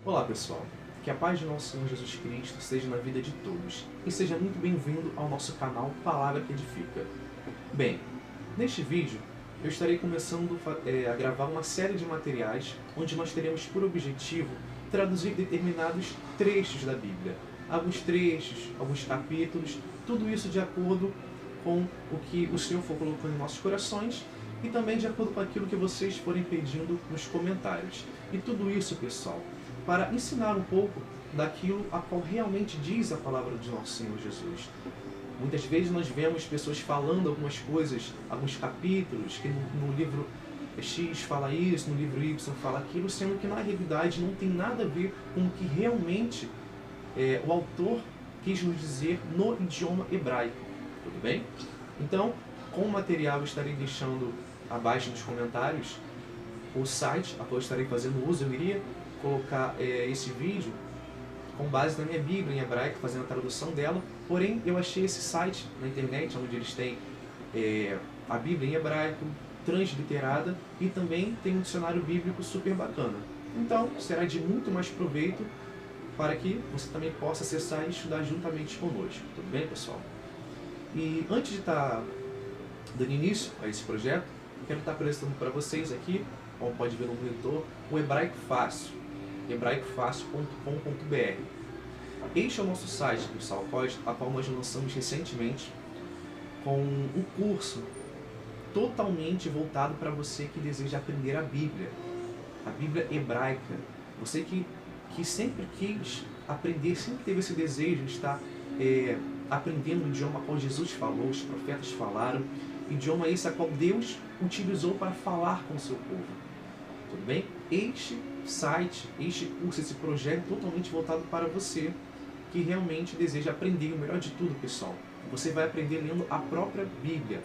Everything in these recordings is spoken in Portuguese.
Olá pessoal, que a paz de nosso Senhor Jesus Cristo esteja na vida de todos e seja muito bem-vindo ao nosso canal Palavra que Edifica. Bem, neste vídeo eu estarei começando a gravar uma série de materiais onde nós teremos por objetivo traduzir determinados trechos da Bíblia. Alguns trechos, alguns capítulos, tudo isso de acordo com o que o Senhor for colocando em nossos corações e também de acordo com aquilo que vocês forem pedindo nos comentários. E tudo isso, pessoal, para ensinar um pouco daquilo a qual realmente diz a palavra de nosso Senhor Jesus. Muitas vezes nós vemos pessoas falando algumas coisas, alguns capítulos, que no livro X fala isso, no livro Y fala aquilo, sendo que na realidade não tem nada a ver com o que realmente o autor quis nos dizer no idioma hebraico. Tudo bem? Então, com o material eu estarei deixando abaixo nos comentários o site a qual eu estarei fazendo uso. Eu iria colocar esse vídeo com base na minha Bíblia em hebraico, fazendo a tradução dela, porém eu achei esse site na internet, onde eles têm a Bíblia em hebraico, transliterada, e também tem um dicionário bíblico super bacana. Então, será de muito mais proveito para que você também possa acessar e estudar juntamente conosco. Tudo bem, pessoal? E antes de estar dando início a esse projeto, eu quero estar apresentando para vocês aqui, como pode ver no monitor, o Hebraico Fácil, hebraicofácil.com.br. Este é o nosso site, pessoal, a qual nós lançamos recentemente, com um curso totalmente voltado para você que deseja aprender a Bíblia hebraica. Você que sempre quis aprender, sempre teve esse desejo de estar aprendendo o idioma a qual Jesus falou, os profetas falaram, idioma esse a qual Deus utilizou para falar com o seu povo. Tudo bem? Este site, este curso, esse projeto é totalmente voltado para você que realmente deseja aprender. O melhor de tudo, pessoal, você vai aprender lendo a própria Bíblia.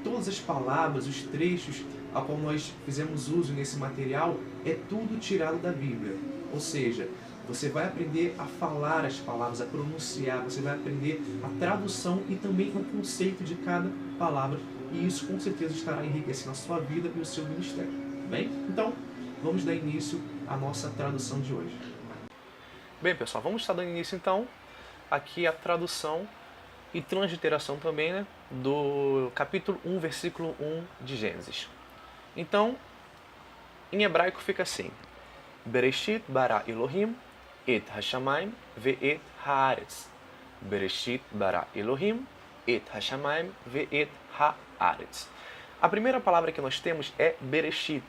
Todas as palavras, os trechos a qual nós fizemos uso nesse material, é tudo tirado da Bíblia. Ou seja, você vai aprender a falar as palavras, a pronunciar, você vai aprender a tradução e também o conceito de cada palavra. E isso com certeza estará enriquecendo a sua vida e o seu ministério. Bem? Então, vamos dar início à nossa tradução de hoje. Bem, pessoal, vamos estar dando início então aqui à tradução e transliteração também, né, do capítulo 1, versículo 1 de Gênesis. Então, em hebraico fica assim: Bereshit bara Elohim et hashamayim ve'et haaretz. Bereshit bara Elohim et hashamayim ve'et haaretz. A primeira palavra que nós temos é Bereshit.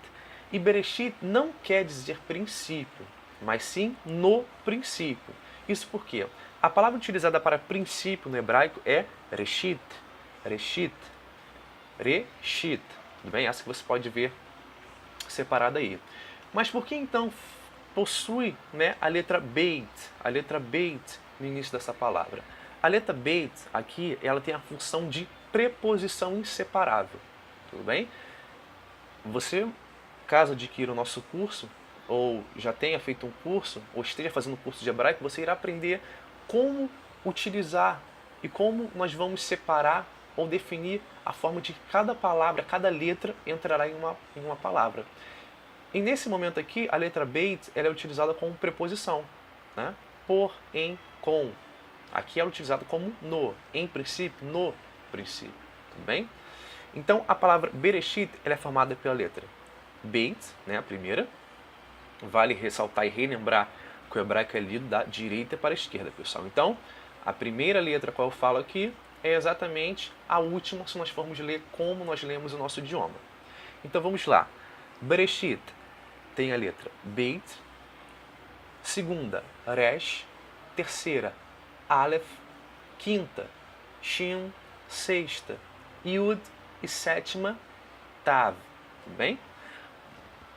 E Bereshit não quer dizer princípio, mas sim no princípio. Isso porque a palavra utilizada para princípio no hebraico é Reshit. Reshit. Reshit. Tudo bem? Essa que você pode ver separada aí. Mas por que então possui, né, a letra Beit no início dessa palavra? A letra Beit aqui, ela tem a função de preposição inseparável. Tudo bem? Você, caso adquira o nosso curso, ou já tenha feito um curso, ou esteja fazendo um curso de hebraico, você irá aprender como utilizar e como nós vamos separar ou definir a forma de cada palavra, cada letra entrará em uma palavra. E nesse momento aqui, a letra Beit ela é utilizada como preposição, né? Por, em, com. Aqui ela é utilizada como no, em princípio, no princípio. Tudo bem? Então, a palavra Bereshit ela é formada pela letra Beit, né, a primeira. Vale ressaltar e relembrar que o hebraico é lido da direita para a esquerda, pessoal. Então, a primeira letra qual eu falo aqui é exatamente a última, se nós formos ler como nós lemos o nosso idioma. Então, vamos lá. Bereshit tem a letra Beit, segunda, Resh, terceira, Aleph, quinta, Shin, sexta, Yud e sétima, Tav. Tudo bem?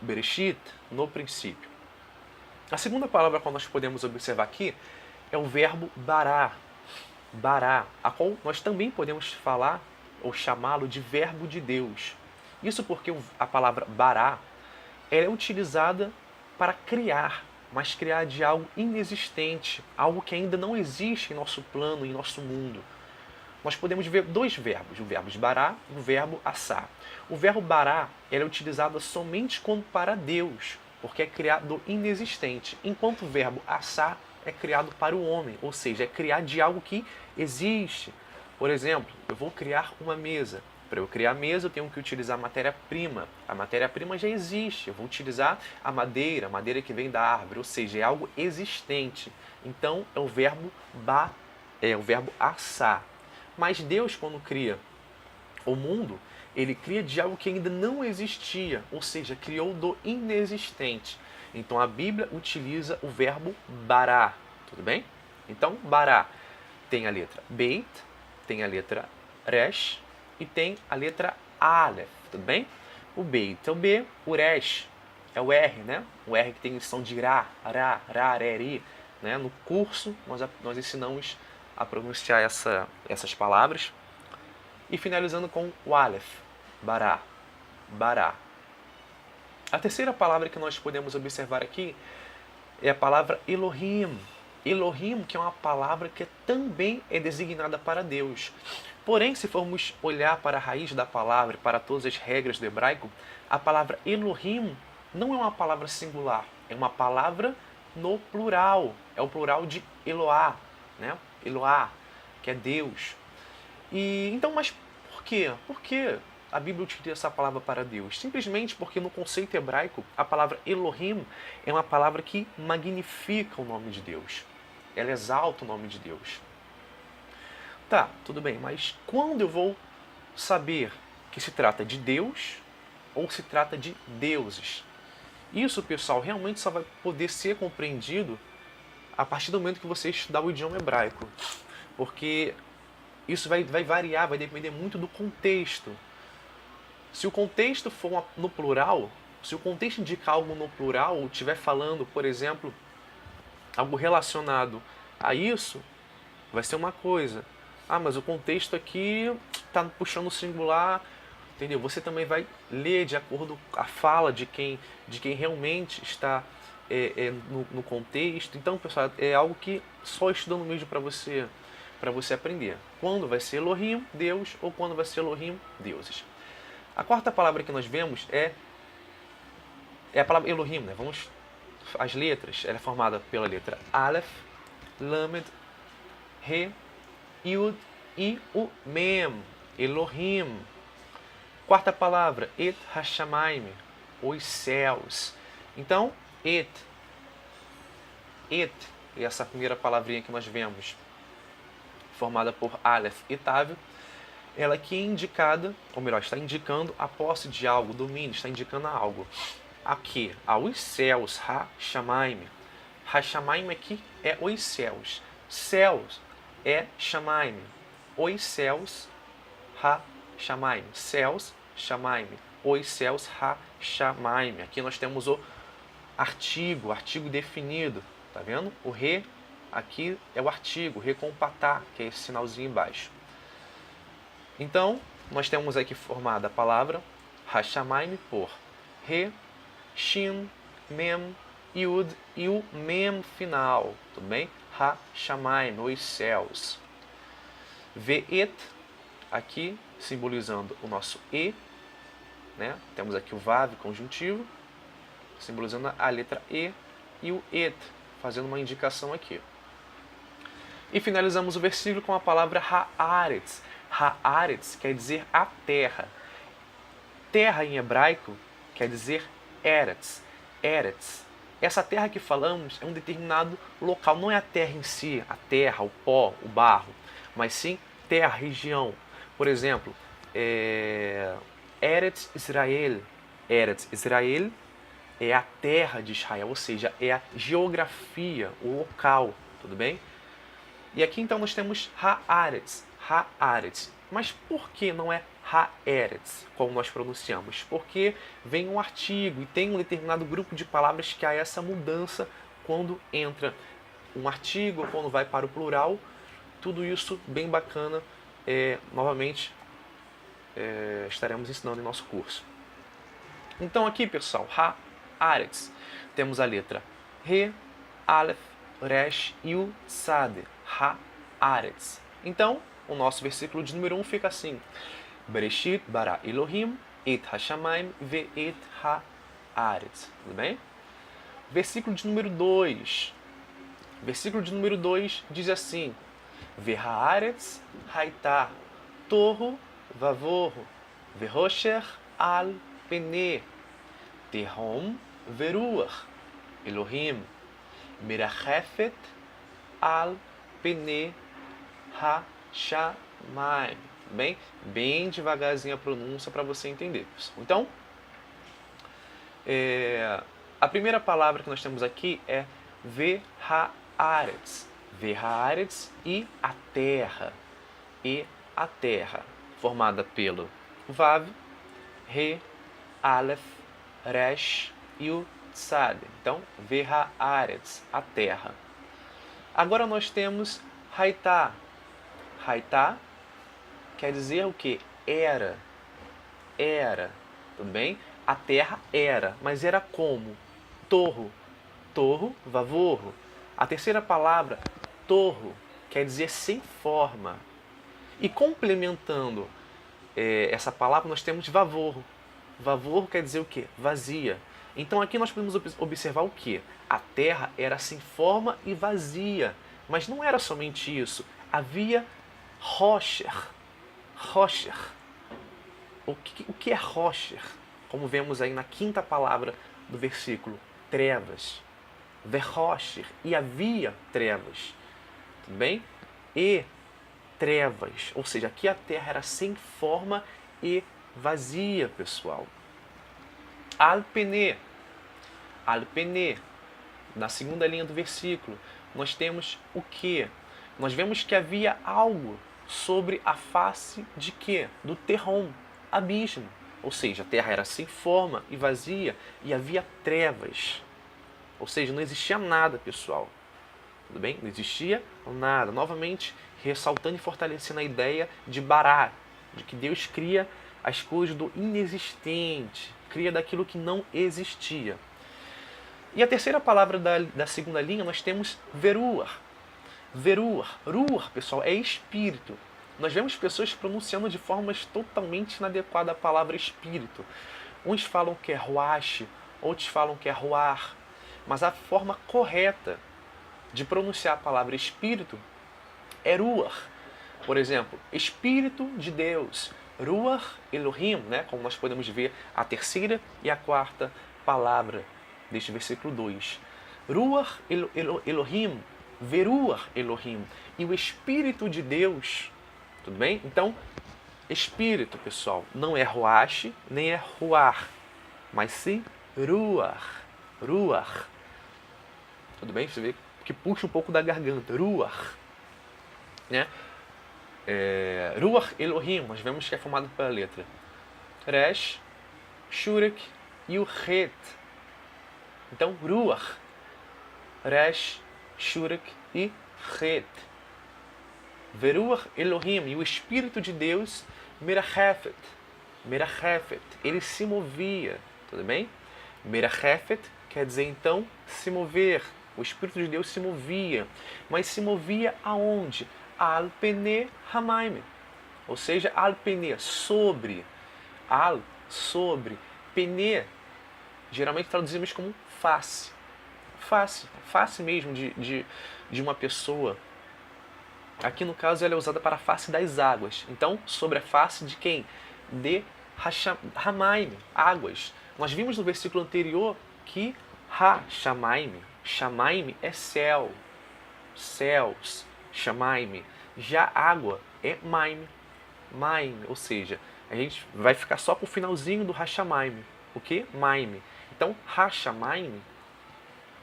Bereshit, no princípio. A segunda palavra que nós podemos observar aqui é o verbo bará. Bará, a qual nós também podemos falar ou chamá-lo de verbo de Deus. Isso porque a palavra bará é utilizada para criar, mas criar de algo inexistente, algo que ainda não existe em nosso plano, em nosso mundo. Nós podemos ver dois verbos, o verbo bará e o verbo assar. O verbo bará é utilizado somente quando para Deus, porque é criado do inexistente, enquanto o verbo assar é criado para o homem, ou seja, é criar de algo que existe. Por exemplo, eu vou criar uma mesa. Para eu criar a mesa, eu tenho que utilizar matéria-prima. A matéria-prima já existe. Eu vou utilizar a madeira que vem da árvore, ou seja, é algo existente. Então, é o verbo assar. Mas Deus, quando cria o mundo, ele cria de algo que ainda não existia, ou seja, criou do inexistente. Então, a Bíblia utiliza o verbo bará, tudo bem? Então, bará tem a letra beit, tem a letra resh, e tem a letra Aleph, tudo bem? O Beit é o B, o Resh é o R, né? O R que tem lição de Ra, Reri, né? No curso nós ensinamos a pronunciar essas palavras. E finalizando com o Aleph, Bará, Bará. A terceira palavra que nós podemos observar aqui é a palavra Elohim. Elohim, que é uma palavra que também é designada para Deus. Porém, se formos olhar para a raiz da palavra, para todas as regras do hebraico, a palavra Elohim não é uma palavra singular, é uma palavra no plural. É o plural de Eloá, né? Eloá, que é Deus. E então, mas por quê? Por que a Bíblia utiliza essa palavra para Deus? Simplesmente porque no conceito hebraico, a palavra Elohim é uma palavra que magnifica o nome de Deus. Ela exalta o nome de Deus. Tá, tudo bem, mas quando eu vou saber que se trata de Deus ou se trata de deuses? Isso, pessoal, realmente só vai poder ser compreendido a partir do momento que você estudar o idioma hebraico. Porque isso vai variar, vai depender muito do contexto. Se o contexto for no plural, se o contexto indicar algo no plural, ou estiver falando, por exemplo, algo relacionado a isso, vai ser uma coisa. Ah, mas o contexto aqui está puxando o singular, entendeu? Você também vai ler de acordo com a fala de quem realmente está no contexto. Então, pessoal, é algo que só estudando mesmo para você aprender. Quando vai ser Elohim, Deus, ou quando vai ser Elohim, deuses. A quarta palavra que nós vemos é a palavra Elohim, né? As letras, ela é formada pela letra Aleph, Lamed, He, Yud e o Mem, Elohim. Quarta palavra, Et Hashamayim, os céus. Então, Et, e essa primeira palavrinha que nós vemos, formada por Aleph e Tav, ela aqui é indicada, ou melhor, está indicando a posse de algo, domínio, está indicando algo. Aqui, aos céus, Ha-Shamayim. Ha-Shamayim aqui é os céus. Céus é Shamayim. Os céus, Ha-Shamayim. Céus, Shamayim. Os céus, Ha-Shamayim. Aqui nós temos o artigo definido. Tá vendo? O re aqui é o artigo, re com patá, que é esse sinalzinho embaixo. Então, nós temos aqui formada a palavra Ha-Shamayim por re, shin, mem, yud e o mem final, tudo bem? Ha-Shamayim, os céus. Ve'et, aqui simbolizando o nosso e, né? Temos aqui o vav conjuntivo, simbolizando a letra e o et, fazendo uma indicação aqui. E finalizamos o versículo com a palavra haaretz. Haaretz quer dizer a terra. Terra em hebraico quer dizer eretz. Eretz. Essa terra que falamos é um determinado local, não é a terra em si, a terra, o pó, o barro, mas sim terra, região. Por exemplo, Eretz Israel. Eretz Israel é a terra de Israel, ou seja, é a geografia, o local, tudo bem? E aqui então nós temos Haaretz. Haaretz. Mas por que não é Haeretz, como nós pronunciamos? Porque vem um artigo e tem um determinado grupo de palavras que há essa mudança quando entra um artigo, quando vai para o plural. Tudo isso bem bacana, novamente estaremos ensinando em nosso curso. Então aqui, pessoal, Haaretz, temos a letra Re, Aleph, Resh e o Sade. Haaretz. Então, o nosso versículo de número 1 fica assim: Bereshit bara Elohim et hashamayim ve'et haaretz. Tudo bem? Versículo de número 2. Versículo de número 2 diz assim: Vehaaretz haitá tohu vavohu verosher al pene tehom veruach Elohim merachefet al pene ha-shamayim. Bem devagarzinho a pronúncia para você entender. Então, a primeira palavra que nós temos aqui é Vehaaretz. Vehaaretz e a terra. E a terra, formada pelo Vav, Re, Aleph, Resh e o Tzad. Então, Vehaaretz, a terra. Agora nós temos Haitá. Haitá quer dizer o que? Era. Era. Tudo bem? A terra era. Mas era como? Torro. Torro, vavorro. A terceira palavra, torro, quer dizer sem forma. E complementando essa palavra, nós temos vavorro. Vavorro quer dizer o quê? Vazia. Então aqui nós podemos observar o quê? A terra era sem forma e vazia. Mas não era somente isso. Havia Rosher. Rosher. O que é Rosher? Como vemos aí na quinta palavra do versículo, trevas. Verrosher. E havia trevas. Tudo bem? E trevas. Ou seja, aqui a terra era sem forma e vazia, pessoal. Alpene. Alpene. Na segunda linha do versículo, nós temos o quê? Nós vemos que havia algo sobre a face de quê? Do Terrom, abismo. Ou seja, a terra era sem forma e vazia e havia trevas. Ou seja, não existia nada, pessoal. Tudo bem? Não existia nada. Novamente, ressaltando e fortalecendo a ideia de Bará, de que Deus cria as coisas do inexistente, cria daquilo que não existia. E a terceira palavra da segunda linha, nós temos Veruar. Veruar. Ruar, pessoal, é espírito. Nós vemos pessoas pronunciando de formas totalmente inadequadas a palavra espírito. Uns falam que é Ruach, outros falam que é Ruar. Mas a forma correta de pronunciar a palavra espírito é Ruach. Por exemplo, Espírito de Deus. Ruach Elohim, né? Como nós podemos ver a terceira e a quarta palavra deste versículo 2. Ruach Elohim, Veruach Elohim. E o Espírito de Deus, tudo bem? Então, Espírito, pessoal, não é Ruach, nem é Ruar, mas sim Ruach. Ruach. Tudo bem? Você vê que puxa um pouco da garganta. Ruach. Né? Ruach Elohim, nós vemos que é formado pela letra Resh, Shurek e o Het. Então, Ruach, Resh, Shurek e Het. Veruach Elohim, e o Espírito de Deus, Merachefet. Merachefet, ele se movia, tudo bem? Merachefet quer dizer então se mover. O Espírito de Deus se movia. Mas se movia aonde? Al pene hamaim. Ou seja, al pene, sobre. Al, sobre. Pene, geralmente traduzimos como face. Face. Face mesmo de uma pessoa. Aqui no caso ela é usada para a face das águas. Então, sobre a face de quem? De hamaim, águas. Nós vimos no versículo anterior que ha-shamaim, shamaim é céu, céus, shamaim. Já água é maim, maim, ou seja, a gente vai ficar só com o finalzinho do ha-shamaim. O que? Maim. Então, ha-shamaim,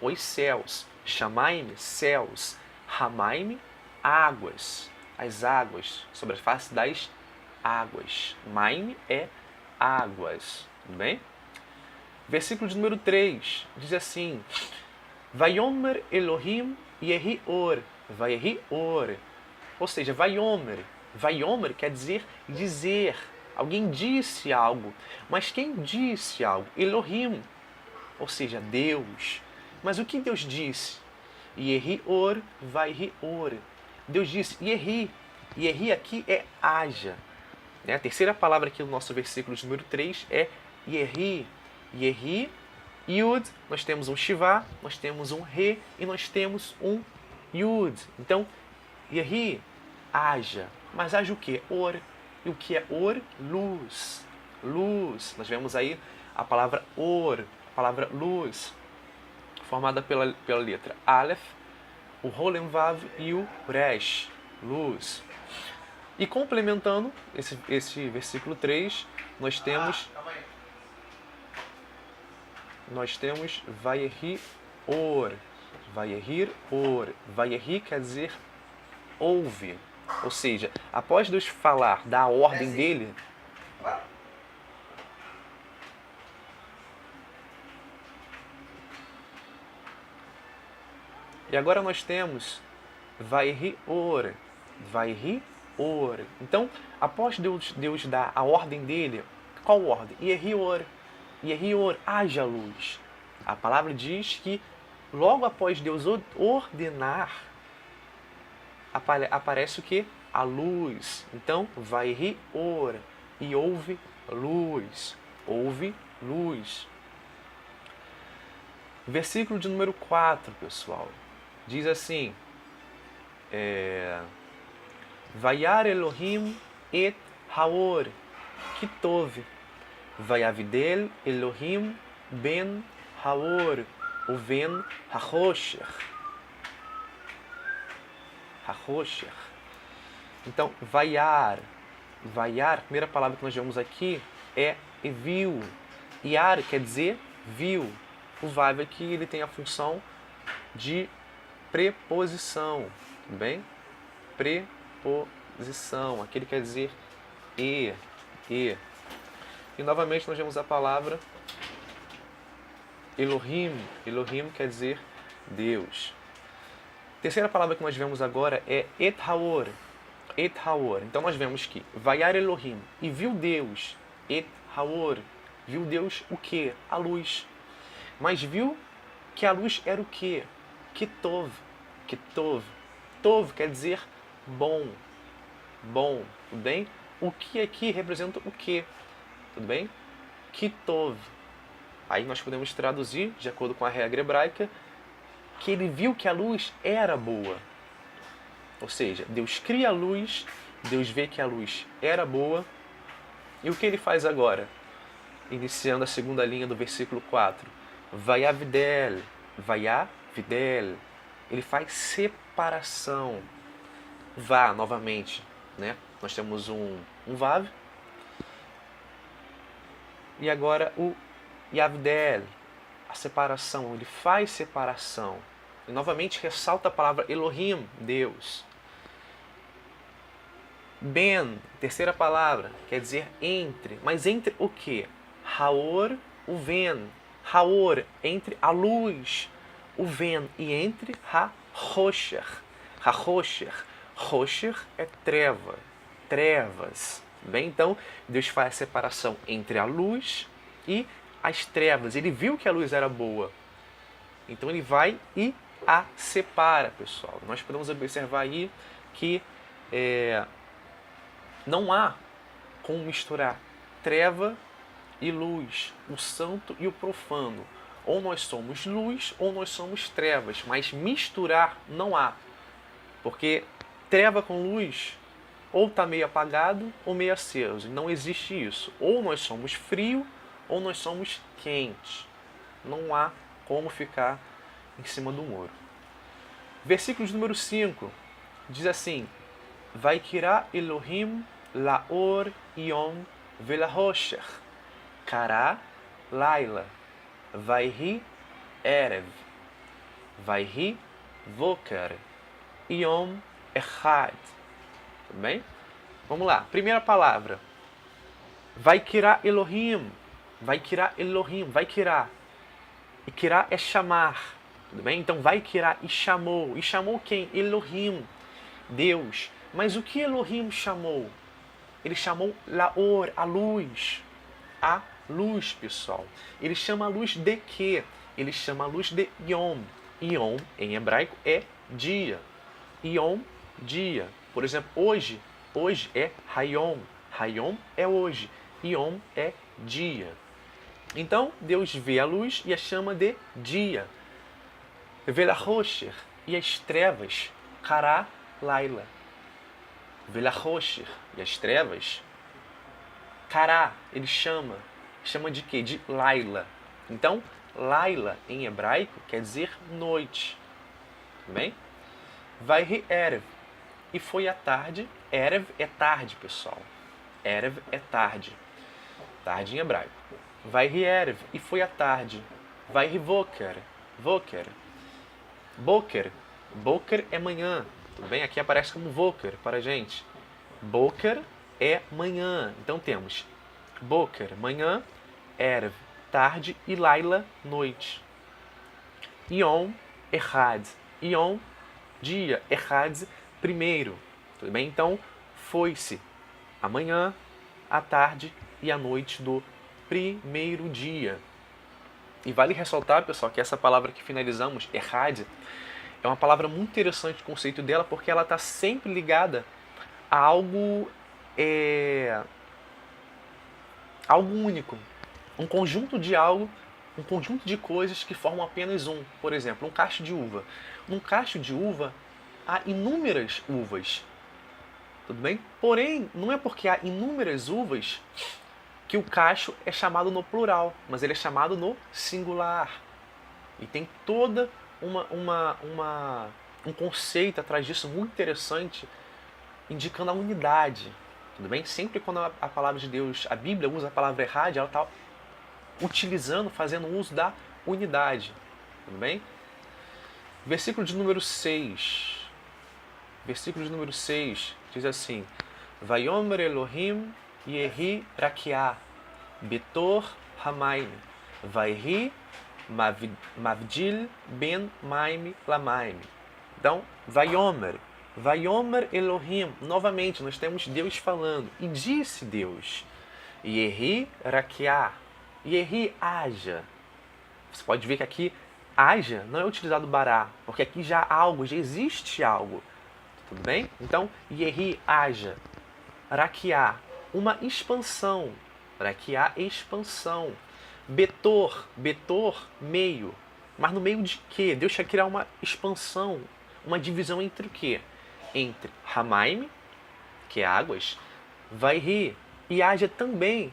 os céus, shamaim, céus, hamaim, águas, as águas, sobre a face das águas. Maim é águas, tudo bem? Versículo de número 3 diz assim: Vayomer Elohim yehi or. Vayehi or. Ou seja, Vayomer. Vayomer quer dizer dizer. Alguém disse algo. Mas quem disse algo? Elohim. Ou seja, Deus. Mas o que Deus disse? Yehi or, Vayehi or. Deus disse Yehi. Yehi aqui é haja. A terceira palavra aqui no nosso versículo de número 3 é Yehi. Yehi Yud, nós temos um Shiva, nós temos um Re e nós temos um Yud. Então, Yehi, haja. Mas haja o quê? Or. E o que é Or? Luz. Luz. Nós vemos aí a palavra Or, a palavra luz, formada pela letra Aleph, o Rolen Vav e o Resh. Luz. E complementando esse versículo 3, nós temos Vayehi Or. Vayehir Or. Vayehi quer dizer ouve. Ou seja, após Deus falar da ordem dele, e agora nós temos Vayehi Or. Vayehi Or. Então, após Deus dar a ordem dele, qual ordem? Yehi Or. Yehi Or, haja luz. A palavra diz que logo após Deus ordenar, aparece o que? A luz. Então, Vayehi Or. E houve luz. Houve luz. Versículo de número 4, pessoal. Diz assim: Vayar Elohim et Haor Kitov. Vayavidel Elohim ben Haor uven Hachosher. Hachosher. Então, Vayar. Vayar, a primeira palavra que nós vemos aqui é viu. Yar quer dizer viu. O Vav aqui ele tem a função de preposição, tudo bem? Preposição, aqui ele quer dizer e. E novamente nós vemos a palavra Elohim. Elohim quer dizer Deus. A terceira palavra que nós vemos agora é Et Haor. Et Haor. Então nós vemos que Vayar Elohim e viu Deus. Et Haor. Viu Deus o que? A luz. Mas viu que a luz era o que? Kitov. Kitov. Tov quer dizer bom. Bom. Tudo bem? O que aqui representa o que? Tudo bem? Kitov. Aí nós podemos traduzir, de acordo com a regra hebraica, que ele viu que a luz era boa. Ou seja, Deus cria a luz, Deus vê que a luz era boa. E o que ele faz agora? Iniciando a segunda linha do versículo 4. Vayavidel. Vayavidel. Ele faz separação. Vá, novamente, né? Nós temos um Vav. E agora o Yavdel, a separação. Ele faz separação. E novamente ressalta a palavra Elohim, Deus. Ben, terceira palavra, quer dizer entre. Mas entre o que? Haor, o ven. Haor, entre a luz. O ven. E entre ha-rosher. Ha-rosher. Rosher é treva. Trevas. Bem, então, Deus faz a separação entre a luz e as trevas. Ele viu que a luz era boa. Então, ele vai e a separa, pessoal. Nós podemos observar aí que não há como misturar treva e luz, o santo e o profano. Ou nós somos luz ou nós somos trevas, mas misturar não há. Porque treva com luz ou está meio apagado ou meio aceso. Não existe isso. Ou nós somos frio ou nós somos quente. Não há como ficar em cima do muro. Versículo de número 5 diz assim: Vaikirá Elohim laor yom velahosher kará laila vaihi erev vaihi voker yom echad. Tudo bem? Vamos lá. Primeira palavra. Vaikirá Elohim. Vaikirá Elohim. Vaikirá. E kirá é chamar. Tudo bem? Então, Vaikirá e chamou. E chamou quem? Elohim. Deus. Mas o que Elohim chamou? Ele chamou Laor, a luz. A luz, pessoal. Ele chama a luz de quê? Ele chama a luz de Yom. Yom, em hebraico, é dia. Yom, dia. Por exemplo, hoje é Hayom. Hayom é hoje. Yom é dia. Então, Deus vê a luz e a chama de dia. Velachosher, e as trevas, Kara Laila. Velachosher, e as trevas, Kara, ele chama de quê? De Laila. Então, Laila, em hebraico, quer dizer noite. Tudo bem? Vai Erev, e foi à tarde. Erev é tarde, pessoal. Erev é tarde. Tarde em hebraico. Vai Erev, e foi à tarde. Vai Voker, Voker. Boker, Boker é manhã. Tudo bem? Aqui aparece como Voker para a gente. Boker é manhã. Então temos Boker, manhã, Erev, tarde e Laila, noite. Yom, Echad. Yom, dia, Echad, primeiro. Tudo bem? Então, foi-se a manhã, a tarde e a noite do primeiro dia. E vale ressaltar, pessoal, que essa palavra que finalizamos, Echad, é uma palavra muito interessante o conceito dela, porque ela está sempre ligada a algo, algo único. Um conjunto de algo, um conjunto de coisas que formam apenas um. Por exemplo, um cacho de uva. Num cacho de uva, há inúmeras uvas. Tudo bem? Porém, não é porque há inúmeras uvas que o cacho é chamado no plural, mas ele é chamado no singular. E tem toda um conceito atrás disso muito interessante, indicando a unidade. Tudo bem? Sempre quando a palavra de Deus, a Bíblia usa a palavra errada, ela está utilizando, fazendo uso da unidade. Tudo bem? Versículo de número 6. Versículo de número 6 diz assim: Vayomer Elohim Yehi Rakiah Betor Hamaim Vaihi Mavdil Ben Maim Lamaim. Então, Vayomer. Vayomer Elohim. Novamente, nós temos Deus falando. E disse Deus: Yehi Rakiah. Yehi haja. Você pode ver que aqui haja não é utilizado bará, porque aqui já há algo, já existe algo. Tudo bem? Então, Yehi haja. Rakiah, uma expansão. Rakiah, expansão. Betor, Betor, meio. Mas no meio de quê? Deus quer criar uma expansão, uma divisão entre o quê? Entre Hamaim, que é águas, Vaihi, e haja também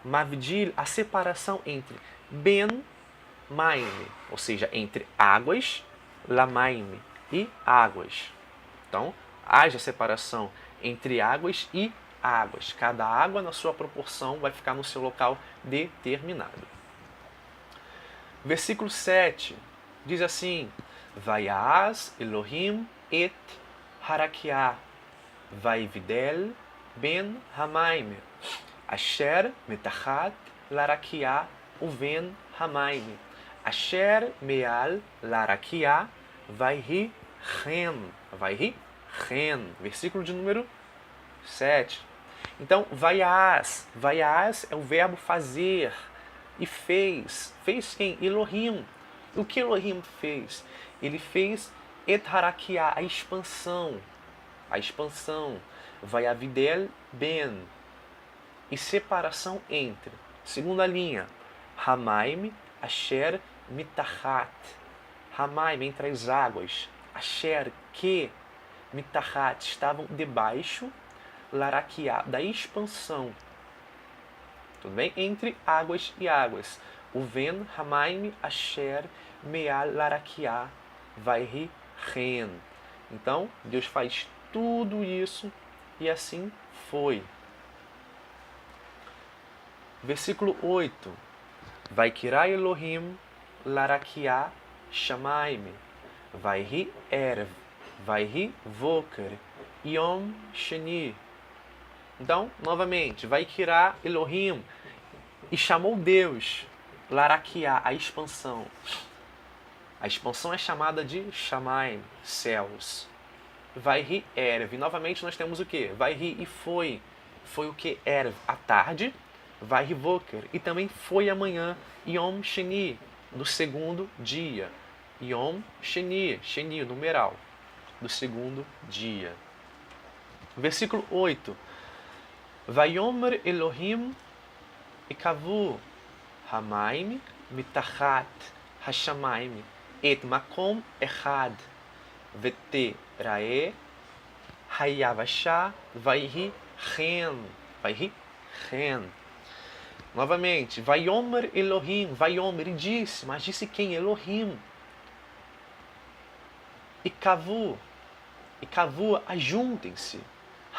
Mavdil, a separação entre Ben Maim, ou seja, entre águas, Lamaim, e águas. Então, haja separação entre águas e águas. Cada água, na sua proporção, vai ficar no seu local determinado. Versículo 7 diz assim: Vaiaz Elohim et Harakiah Vaividel ben Hamaim Asher metachat larakiah uven Hamaim Asher meal larakiah vaihi chen. Vaihi chen. Versículo de número 7. Então, vaiaz. Vaiaz é o verbo fazer. E fez. Fez quem? Elohim. O que Elohim fez? Ele fez et harakiah, a expansão. A expansão. Vaiavidel ben. E separação entre. Segunda linha. Hamaim, Asher, Mitachat. Hamaim, entre as águas. Asher, que. Mitachat, estavam debaixo. Larakiah, da expansão. Tudo bem? Entre águas e águas. Uven, Hamaim, Asher, Meal, Larakiah, Vaihi, Ren. Então, Deus faz tudo isso e assim foi. Versículo 8. Vaikirá Elohim, Larakiah, Shamaim, Vaihi, Erev, Vaihi, Voker, Yom, Sheni. Então, novamente, Vaikirá Elohim, e chamou Deus, Larakiah, a expansão. A expansão é chamada de Shamaim, céus. Vaihi, Erev. E novamente nós temos o que? Vaihi, e foi. Foi o que? Erev, à tarde. Vaihi Voker. E também foi amanhã. Yom Sheni, do segundo dia. Yom Sheni, Sheni, numeral, do segundo dia. Versículo 8. Vayomer Elohim ikavu Hamaim mitachat hashamayim et makom echad veterae hayavashá vaihi chen. Vaihi chen. Novamente, Vaiomer Elohim, Vaiomer, e disse, mas disse quem? Elohim. E Kavu, ajuntem-se.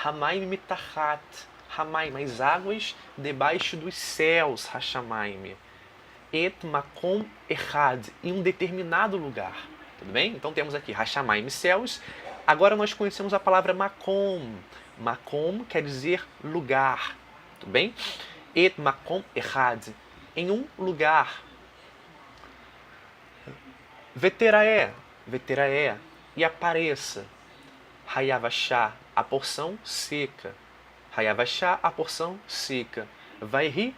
Hamaim mitachat, Hamaim, as águas debaixo dos céus, Hashamaim. Et makom echad, em um determinado lugar. Tudo bem? Então temos aqui Hashamaim, céus. Agora nós conhecemos a palavra makom. Makom quer dizer lugar. Tudo bem? Et makom echad, em um lugar. Veterae, e apareça. Hayavashá, a porção seca. Hayavashá, a porção seca. Vaihi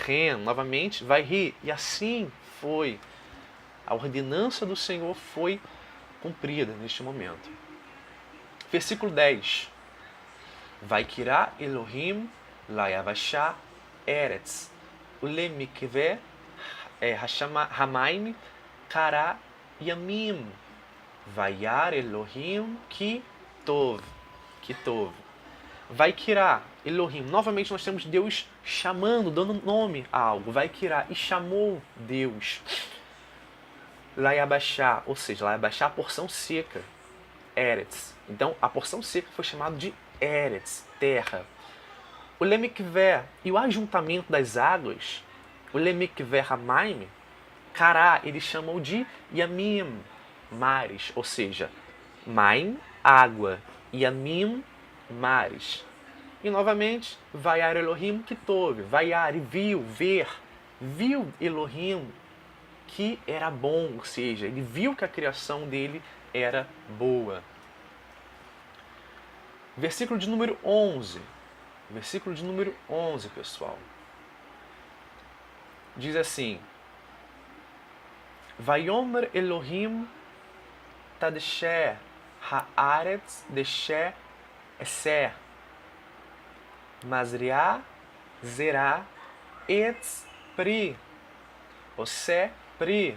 ren, novamente, vaihi, e assim foi. A ordenança do Senhor foi cumprida neste momento. Versículo 10. Vaikirá Elohim layavashá eretz ulemikve hamaim kara yamim vayar Elohim ki tov. Vaikirá Elohim, novamente nós temos Deus chamando, dando nome a algo. Vaikirá, e chamou Deus. Layabashá, ou seja, Layabashá, a porção seca. Eretz. Então a porção seca foi chamada de Eretz, terra. O Lemikvé, e o ajuntamento das águas, o Lemikvé Hamaim, Kará, ele chamou de Yamim, mares, ou seja, Maim, água, Yamim, mares. E novamente, Vayar Elohim que tove, Vayar, e viu Elohim que era bom, ou seja, ele viu que a criação dele era boa. Versículo de número 11. Versículo de número 11, pessoal. Diz assim: Vayomer Elohim tadesher haaretz desher eser mazriá zerá etz pri osé pri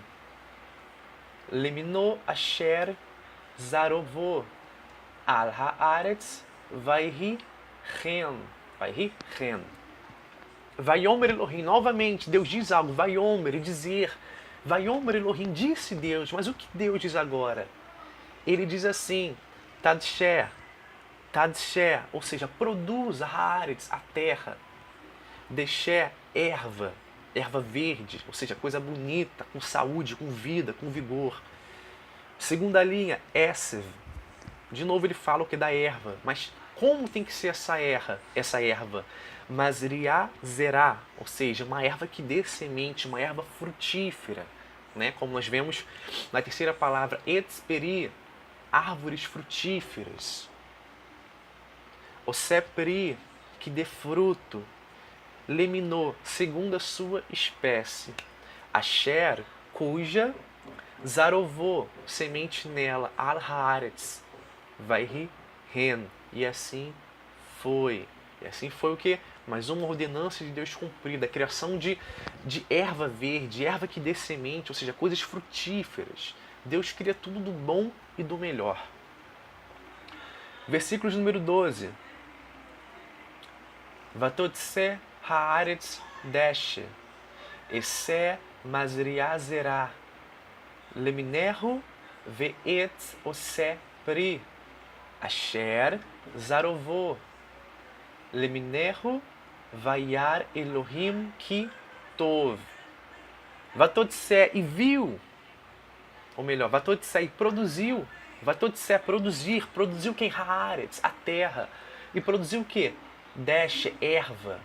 limino asher zarovô al haaretz vaihi chen. Vaiomer Elohim, novamente, Deus diz algo, Vaiomer, e dizer. Vaiomer Elohim, disse Deus, mas o que Deus diz agora? Ele diz assim, Tadsher, ou seja, produz a haaretz, a terra. Desher, erva verde, ou seja, coisa bonita, com saúde, com vida, com vigor. Segunda linha, Esev. De novo ele fala o que da erva, mas como tem que ser essa erva? Mazriá zerá, ou seja, uma erva que dê semente, uma erva frutífera, né? Como nós vemos na terceira palavra, etsperi, árvores frutíferas. Oseperi, que dê fruto. Leminô, segundo a sua espécie. Asher, cuja. Zarovô, semente nela. Al haaretz, vaihi ren. E assim foi. E assim foi o quê? Mais uma ordenança de Deus cumprida. A criação de erva verde, erva que dê semente, ou seja, coisas frutíferas. Deus cria tudo do bom e do melhor. Versículo de número 12. Vatotse haaretz deshe, esse mazriá zerá, leminerro ve'etz ose pri, asher zarovô, leminerro vayar Elohim ki tov. Vatotse, e viu, ou melhor, Vatotse, e produziu. Vatotse, produziu quem? Haaretz, a terra. E produziu o quê? Deshe, erva.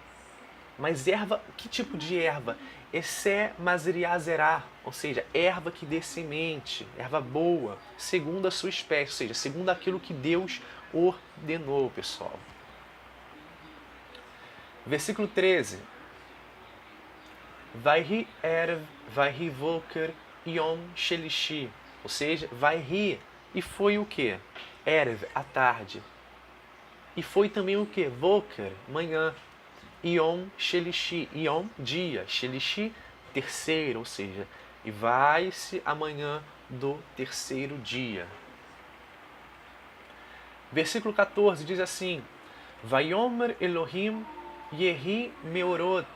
Mas erva, que tipo de erva? Esse mazriá zerá, ou seja, erva que dê semente, erva boa, segundo a sua espécie, ou seja, segundo aquilo que Deus ordenou, pessoal. Versículo 13. Vaihi erev, vaihi voker, yom shelishi, ou seja, vaihi, e foi o que? Erev, à tarde. E foi também o que? Voker, manhã. Yom shelishi, Yom, dia. Shelishi, terceiro, ou seja, e vai-se amanhã do terceiro dia. Versículo 14 diz assim: Vayomer Elohim Yehi Meorot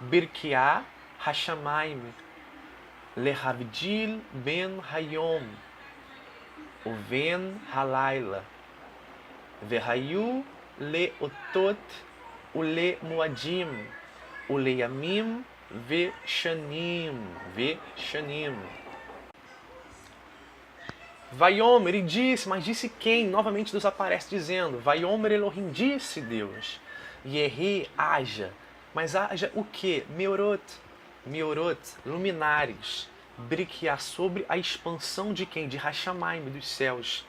Birkiah Hashamayim Lehavdil Ben Hayom Uven Halayla Vehayu Leotot Ule Muadim Ule Yamim Veshanim. Vaiomer, ele disse, mas disse quem? Novamente Deus aparece dizendo, Vaiomer Elohim, disse Deus, Yehi, haja, mas haja o que? Meorot, luminares, Briquiá, sobre a expansão de quem? De Hashamayim, dos céus,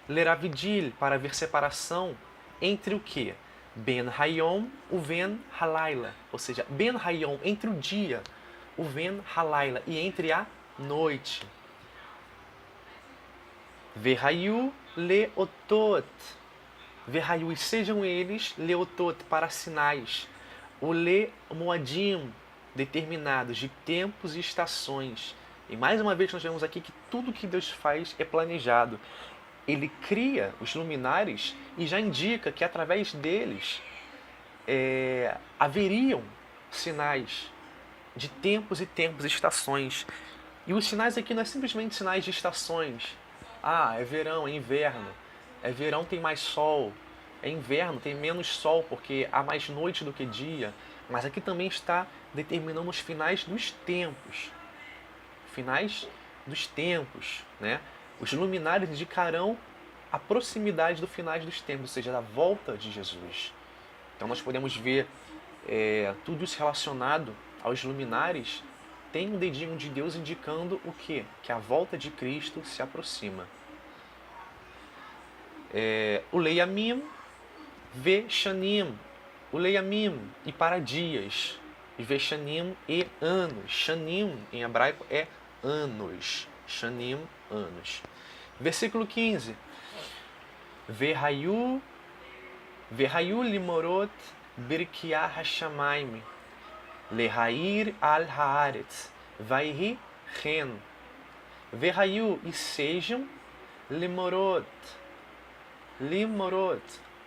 Leravidil, para haver separação entre o que? Ben Hayom, Uven Halayla, ou seja, Ben Hayom, entre o dia, Uven Halayla, e entre a noite. Vehayu leotot. Vehayu, e sejam eles leotot, para sinais. O le moadim, determinados de tempos e estações. E mais uma vez nós vemos aqui que tudo que Deus faz é planejado. Ele cria os luminares e já indica que através deles haveriam sinais de tempos e estações. E os sinais aqui não é simplesmente sinais de estações. Ah, é verão, é inverno. É verão, tem mais sol. É inverno, tem menos sol, porque há mais noite do que dia. Mas aqui também está determinando os finais dos tempos. Finais dos tempos, né? Os luminares indicarão a proximidade do finais dos tempos, ou seja, da volta de Jesus. Então nós podemos ver tudo isso relacionado aos luminares. Tem um dedinho de Deus indicando o quê? Que a volta de Cristo se aproxima. O Leiamim, Veshanim. O Leiamim, e para dias. E Veshanim, e anos. Shanim, em hebraico, é anos. Shanim, anos. Versículo 15. Vehayu limorot birkiah hashamayim. Lehair al haaretz, vaihi chen. Vehayu, e sejam, limorot,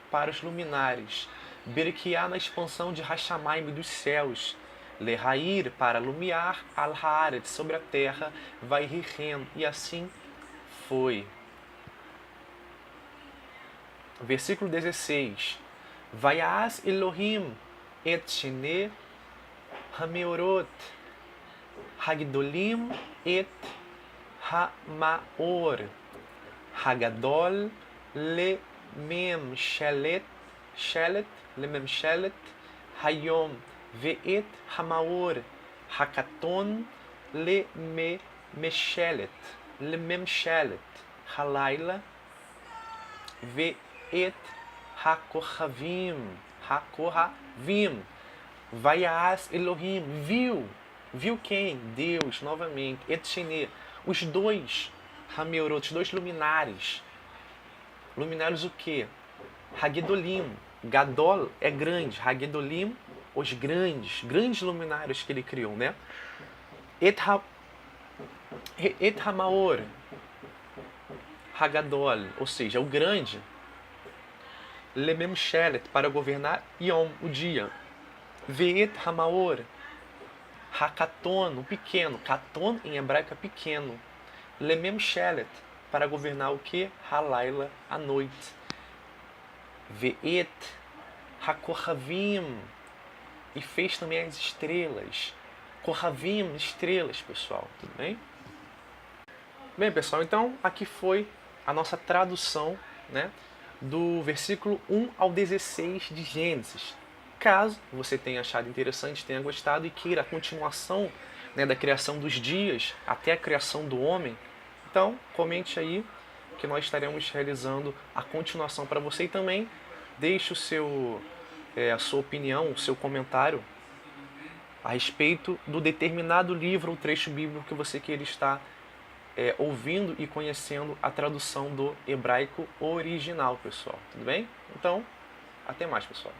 para os luminares. Birkiah, na expansão de Hashamayim, dos céus. Lehair, para lumiar, al haaretz, sobre a terra, vaihi chen. E assim foi. Versículo 16. Vayas Elohim et shene Hameorot, Hagdolim et Hamaor, Hagadol lemem shelet, Hayom, Veet Hamaor, Hakaton lemem shelet, Halayla, Veet Hakohavim. Vayas Elohim, viu quem? Deus, novamente, Etshene, os dois Hameorot, os dois luminares. Luminares o quê? Hagedolim, Gadol é grande, Hagedolim, os grandes luminares que ele criou, né? Et Hamaor, Hagadol, ou seja, o grande, Lemem Shelet, para governar Yom, o dia. Veet Hamaor, Hakaton, o pequeno. Katon em hebraico é pequeno. Lemem Shelet, para governar o que? Halayla, a noite. Veet Hakohavim, e fez também as estrelas. Kohavim, estrelas, pessoal. Tudo bem? Bem, pessoal, então aqui foi a nossa tradução, né, do versículo 1 ao 16 de Gênesis. Caso você tenha achado interessante, tenha gostado e queira a continuação, né, da criação dos dias até a criação do homem, então comente aí que nós estaremos realizando a continuação para você, e também deixe a sua opinião, o seu comentário a respeito do determinado livro ou trecho bíblico que você queira estar ouvindo e conhecendo a tradução do hebraico original, pessoal. Tudo bem? Então, até mais, pessoal.